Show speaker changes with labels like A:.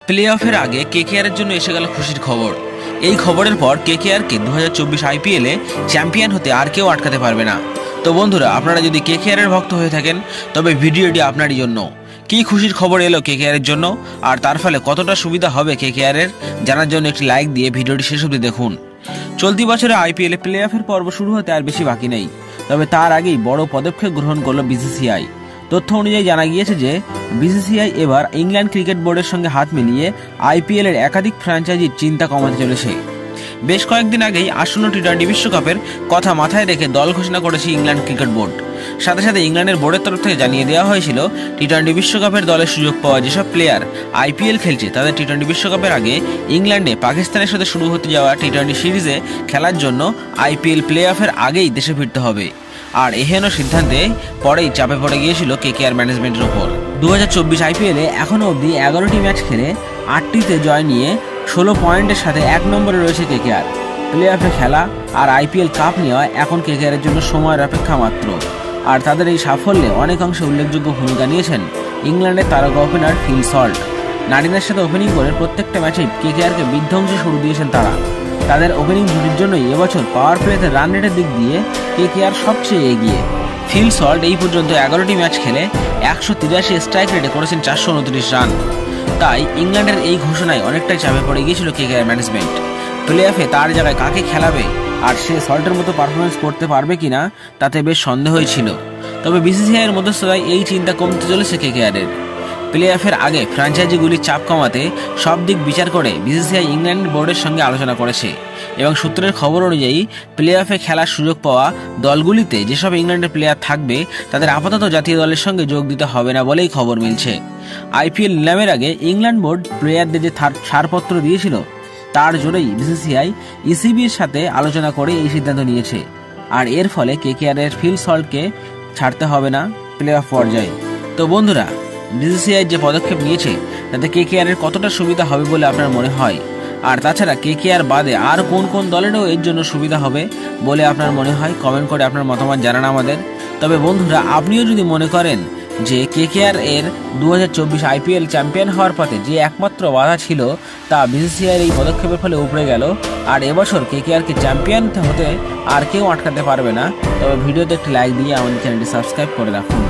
A: Play অফের আগে KKR এর জন্য এসে গেল খুশির খবর। এই খবরের পর কেকেআরকে 2024 আইপিএলে চ্যাম্পিয়ন হতে আর কেউ আটকাতে পারবে না। তো বন্ধুরা, আপনারা যদি কেকেআর এর ভক্ত হয়ে থাকেন তবে ভিডিওটি আপনারই জন্য। কি খুশির খবর এলো কেকেআর এর জন্য, আর তার ফলে কতটা সুবিধা হবে কেকেআর এর, জানার জন্য একটি লাইক দিয়ে ভিডিওটি শেষ অবধি দেখুন। চলতি বছরে আইপিএলে প্লে অফের পর্ব শুরু হতে আর বেশি বাকি নেই, তবে তার আগেই বড় পদক্ষেপ গ্রহণ করল বিসিসিআই। তথ্য অনুযায়ী জানা গিয়েছে যে বিসিসিআই এবার ইংল্যান্ড ক্রিকেট বোর্ডের সঙ্গে হাত মিলিয়ে আইপিএল এর একাধিক ফ্র্যাঞ্চাইজির চিন্তা কমাতে চলেছে। বেশ কয়েকদিন আগেই আসন্ন টি-20 বিশ্বকাপের কথা মাথায় রেখে দল ঘোষণা করেছে ইংল্যান্ড ক্রিকেট বোর্ড। সাথে সাথে ইংল্যান্ডের বোর্ডের তরফ থেকে জানিয়ে দেওয়া হয়েছিল টি-20 বিশ্বকাপের দলের সুযোগ পাওয়া যেসব প্লেয়ার আইপিএল খেলছে তাদের টি-20 বিশ্বকাপের আগে ইংল্যান্ডে পাকিস্তানের সাথে শুরু হতে যাওয়া টি-20 সিরিজে খেলার জন্য আইপিএল প্লে অফের আগেই দেশে ফিরতে হবে। আর এহেন সিদ্ধান্তে পরেই চাপে পড়ে গিয়েছিল কেকেআর ম্যানেজমেন্টের ওপর। 2024 আইপিএলে এখনও অবধি 11টি ম্যাচ খেলে 8টিতে জয় নিয়ে 16 পয়েন্টের সাথে 1 নম্বরে রয়েছে কেকেআর। প্লে অফে খেলা আর আইপিএল কাপ নেওয়া এখন কেকেআর এর জন্য সময়ের অপেক্ষা মাত্র। আর তাদের এই সাফল্যে অনেকাংশে উল্লেখযোগ্য ভূমিকা নিয়েছেন ইংল্যান্ডের তারকা ওপেনার ফিল সল্ট। নারিনের সাথে ওপেনিং করে প্রত্যেকটা ম্যাচেই কেকেআরকে বিধ্বংসী শুরু দিয়েছেন তারা। তাদের ওপেনিং জুটির জন্যই এবছর পাওয়ার প্লেতে রান রেটের দিক দিয়ে কেকেআর সবচেয়ে এগিয়ে। ফিল সল্ট এই পর্যন্ত 11টি ম্যাচ খেলে 183 স্ট্রাইক রেটে করেছেন 429 রান। তাই ইংল্যান্ডের এই ঘোষণায় অনেকটাই চাপে পড়ে গিয়েছিল কেকেআর ম্যানেজমেন্ট। প্লে অফে তার জায়গায় কাকে খেলাবে আর সে সল্টের মতো পারফরমেন্স করতে পারবে কিনা তাতে বেশ সন্দেহই ছিল। তবে বিসিসিআই এর মধ্যস্থতায় এই চিন্তা কমতে চলেছে কেকেআর এর। প্লে অফের আগে ফ্র্যাঞ্চাইজিগুলির চাপ কমাতে সব দিক বিচার করে বিসিসিআই ইংল্যান্ড বোর্ডের সঙ্গে আলোচনা করেছে এবং সূত্রের খবর অনুযায়ী প্লে অফে খেলার সুযোগ পাওয়া দলগুলিতে যেসব ইংল্যান্ডের প্লেয়ার থাকবে তাদের আপাতত জাতীয় দলের সঙ্গে যোগ দিতে হবে না বলেই খবর মিলছে। আইপিএল নিলামের আগে ইংল্যান্ড বোর্ড প্লেয়ারদের যে ছাড়পত্র দিয়েছিল তার জোরেই বিসিসিআই ইসিবির সাথে আলোচনা করে এই সিদ্ধান্ত নিয়েছে। আর এর ফলে কেকেআর এর ফিল সল্টকে ছাড়তে হবে না প্লে অফ পর্যায়ে। তো বন্ধুরা, বিসিসিআই যে পদক্ষেপ নিয়েছে তাতে কেকেআর এর কতটা সুবিধা হবে বলে আপনার মনে হয়? আর তাছাড়া কেকেআর বাদে আর কোন কোন দলেরও এর জন্য সুবিধা হবে বলে আপনার মনে হয়? কমেন্ট করে আপনার মতামত জানান আমাদের। তবে বন্ধুরা, আপনিও যদি মনে করেন যে কেকেআর এর 2024 আইপিএল চ্যাম্পিয়ন হওয়ার পথে যে একমাত্র বাধা ছিল তা বিসিসিআই এই পদক্ষেপের ফলে উপড়ে গেল আর এবছর কেকেআরকে চ্যাম্পিয়ন হতে আর কেউ আটকাতে পারবে না, তবে ভিডিওতে একটি লাইক দিয়ে আমাদের চ্যানেলটি সাবস্ক্রাইব করে রাখুন।